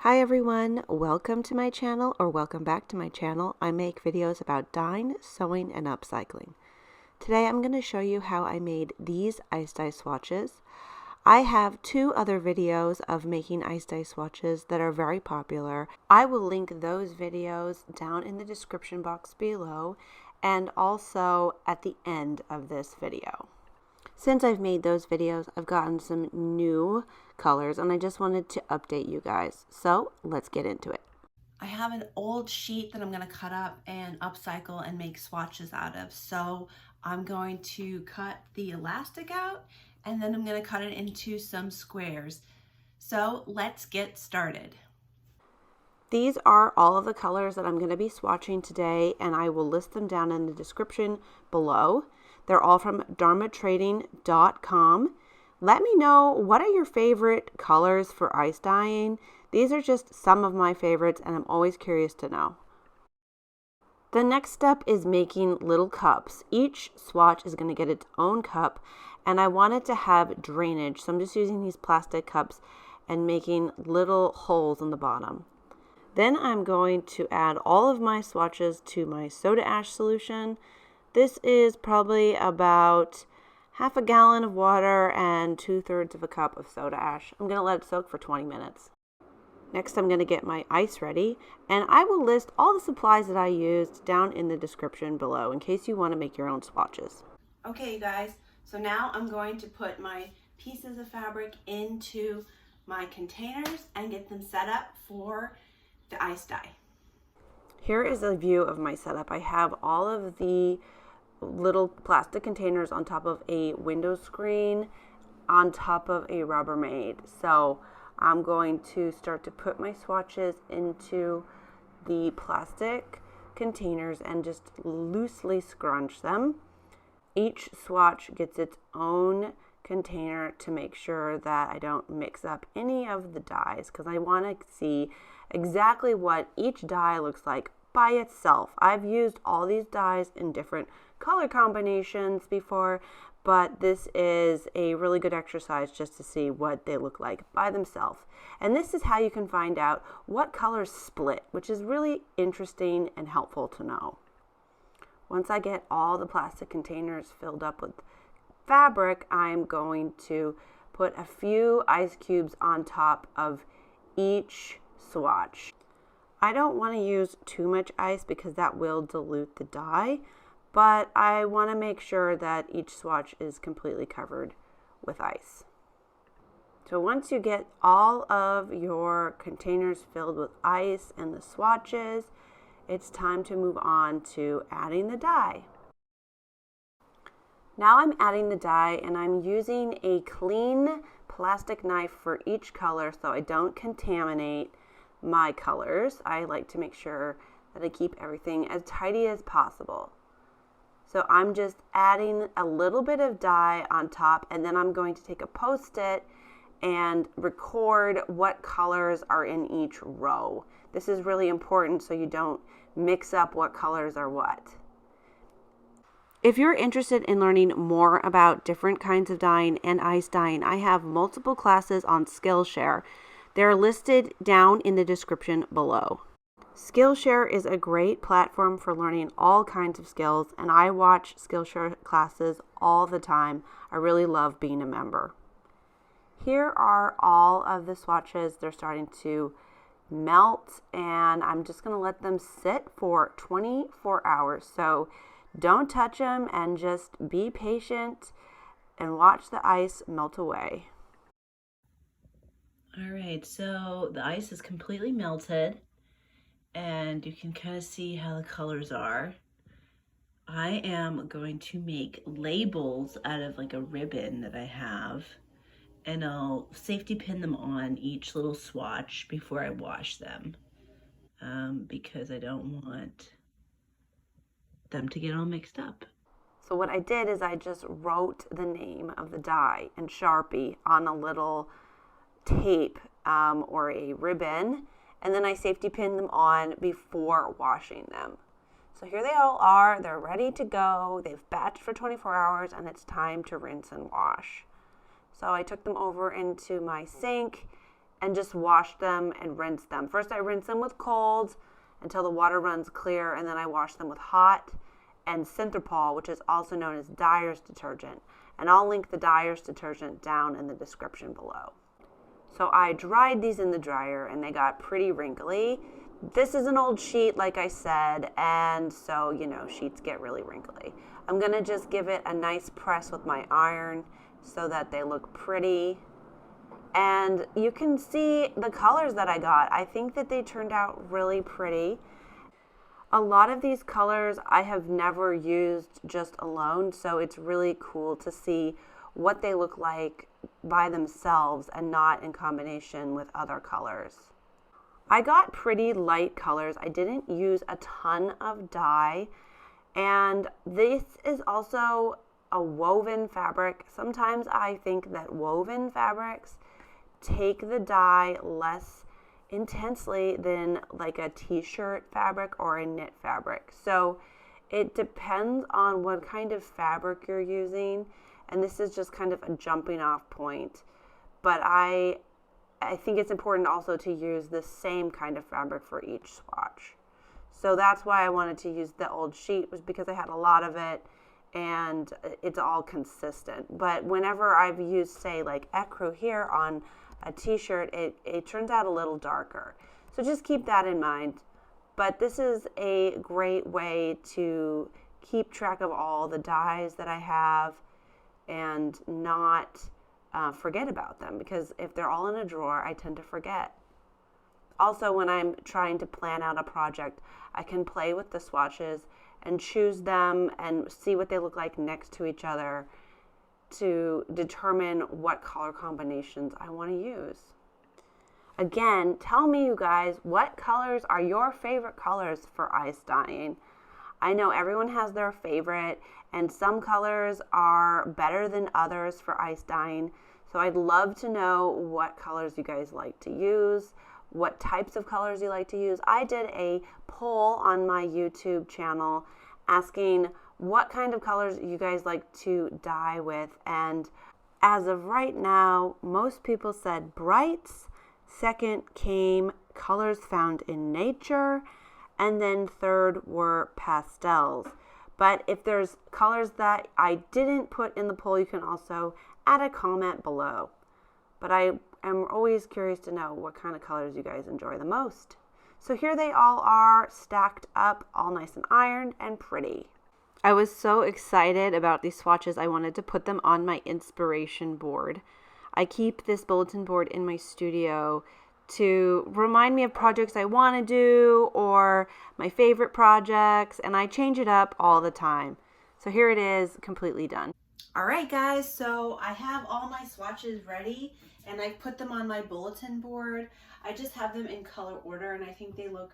Hi everyone, welcome to my channel or welcome back to my channel. I make videos about dyeing, sewing, and upcycling. Today I'm going to show you how I made these ice dye swatches. I have two other videos of making ice dye swatches that are very popular. I will link those videos down in the description box below and also at the end of this video. Since I've made those videos, I've gotten some new colors and I just wanted to update you guys. So let's get into it. I have an old sheet that I'm going to cut up and upcycle and make swatches out of. So I'm going to cut the elastic out and then I'm going to cut it into some squares. So let's get started. These are all of the colors that I'm going to be swatching today, and I will list them down in the description below. They're all from dharmatrading.com. Let me know, what are your favorite colors for ice dyeing? These are just some of my favorites, and I'm always curious to know. The next step is making little cups. Each swatch is going to get its own cup, and I want it to have drainage. So I'm just using these plastic cups and making little holes in the bottom. Then I'm going to add all of my swatches to my soda ash solution. This is probably about half a gallon of water and 2/3 of a cup of soda ash. I'm going to let it soak for 20 minutes. Next, I'm going to get my ice ready, and I will list all the supplies that I used down in the description below in case you want to make your own swatches. Okay, you guys, so now I'm going to put my pieces of fabric into my containers and get them set up for the ice dye. Here is a view of my setup. I have all of the little plastic containers on top of a window screen on top of a Rubbermaid. So I'm going to start to put my swatches into the plastic containers and just loosely scrunch them. Each swatch gets its own container to make sure that I don't mix up any of the dyes, because I want to see exactly what each dye looks like by itself. I've used all these dyes in different color combinations before, but this is a really good exercise just to see what they look like by themselves. And this is how you can find out what colors split, which is really interesting and helpful to know. Once I get all the plastic containers filled up with fabric, I'm going to put a few ice cubes on top of each swatch. I don't want to use too much ice because that will dilute the dye, but I want to make sure that each swatch is completely covered with ice. So once you get all of your containers filled with ice and the swatches, it's time to move on to adding the dye. Now I'm adding the dye, and I'm using a clean plastic knife for each color so I don't contaminate my colors. I like to make sure that I keep everything as tidy as possible. So I'm just adding a little bit of dye on top, and then I'm going to take a Post-it and record what colors are in each row. This is really important so you don't mix up what colors are what. If you're interested in learning more about different kinds of dyeing and ice dyeing, I have multiple classes on Skillshare. They're listed down in the description below. Skillshare is a great platform for learning all kinds of skills, and I watch Skillshare classes all the time. I really love being a member. Here are all of the swatches. They're starting to melt, and I'm just going to let them sit for 24 hours. So don't touch them and just be patient and watch the ice melt away. All right, so the ice is completely melted and you can kind of see how the colors are. I am going to make labels out of like a ribbon that I have, and I'll safety pin them on each little swatch before I wash them, because I don't want them to get all mixed up. So what I did is I just wrote the name of the dye in Sharpie on a little tape or a ribbon, and then I safety pinned them on before washing them. So here they all are. They're ready to go. They've batched for 24 hours, and it's time to rinse and wash. So I took them over into my sink and just wash them and rinse them. First I rinse them with cold until the water runs clear, and then I wash them with hot and Synthropol, which is also known as Dyer's detergent. And I'll link the Dyer's detergent down in the description below. So I dried these in the dryer and they got pretty wrinkly. This is an old sheet, like I said, and so, you know, sheets get really wrinkly. I'm going to just give it a nice press with my iron so that they look pretty. And you can see the colors that I got. I think that they turned out really pretty. A lot of these colors I have never used just alone, so it's really cool to see what they look like by themselves and not in combination with other colors. I got pretty light colors. I didn't use a ton of dye, and this is also a woven fabric. Sometimes I think that woven fabrics take the dye less intensely than like a t-shirt fabric or a knit fabric. So it depends on what kind of fabric you're using, and this is just kind of a jumping off point. But I think it's important also to use the same kind of fabric for each swatch. So that's why I wanted to use the old sheet, was because I had a lot of it and it's all consistent. But whenever I've used, say, like ecru here on a t-shirt, it turns out a little darker. So just keep that in mind. But this is a great way to keep track of all the dyes that I have and not forget about them, because if they're all in a drawer, I tend to forget. Also, when I'm trying to plan out a project, I can play with the swatches and choose them and see what they look like next to each other to determine what color combinations I want to use. Again, tell me, you guys, what colors are your favorite colors for ice dyeing? I know everyone has their favorite, and some colors are better than others for ice dyeing. So I'd love to know what colors you guys like to use, what types of colors you like to use. I did a poll on my YouTube channel asking what kind of colors you guys like to dye with, and as of right now, most people said brights. Second came colors found in nature, and then third were pastels. But if there's colors that I didn't put in the poll, you can also add a comment below. But I am always curious to know what kind of colors you guys enjoy the most. So here they all are, stacked up, all nice and ironed and pretty. I was so excited about these swatches, I wanted to put them on my inspiration board. I keep this bulletin board in my studio to remind me of projects I want to do or my favorite projects, and I change it up all the time. So here it is, completely done. All right, guys, so I have all my swatches ready and I've put them on my bulletin board. I just have them in color order, and I think they look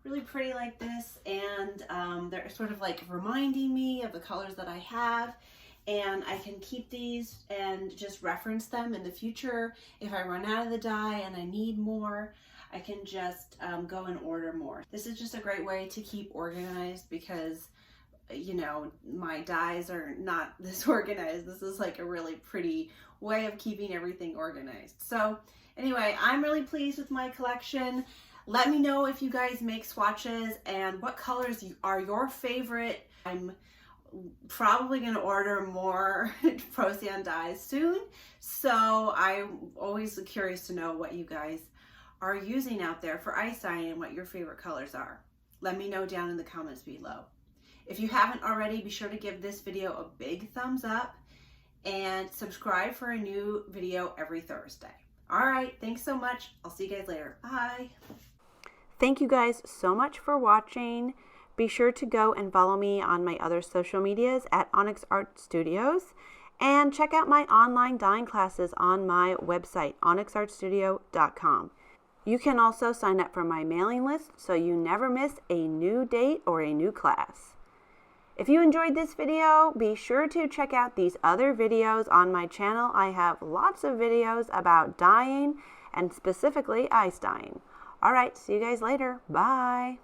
really pretty like this, and they're sort of like reminding me of the colors that I have, and I can keep these and just reference them in the future. If I run out of the dye and I need more, I can just go and order more. This is just a great way to keep organized, because you know, my dyes are not this organized. This is like a really pretty way of keeping everything organized. So anyway, I'm really pleased with my collection. Let me know if you guys make swatches and what colors are your favorite. I'm probably going to order more Procyan dyes soon, so I'm always curious to know what you guys are using out there for ice dyeing and what your favorite colors are. Let me know down in the comments below. If you haven't already, be sure to give this video a big thumbs up and subscribe for a new video every Thursday. All right, thanks so much. I'll see you guys later. Bye. Thank you guys so much for watching. Be sure to go and follow me on my other social medias at Onyx Art Studios, and check out my online dyeing classes on my website, onyxartstudio.com. You can also sign up for my mailing list so you never miss a new date or a new class. If you enjoyed this video, be sure to check out these other videos on my channel. I have lots of videos about dyeing and specifically ice dyeing. All right, see you guys later. Bye.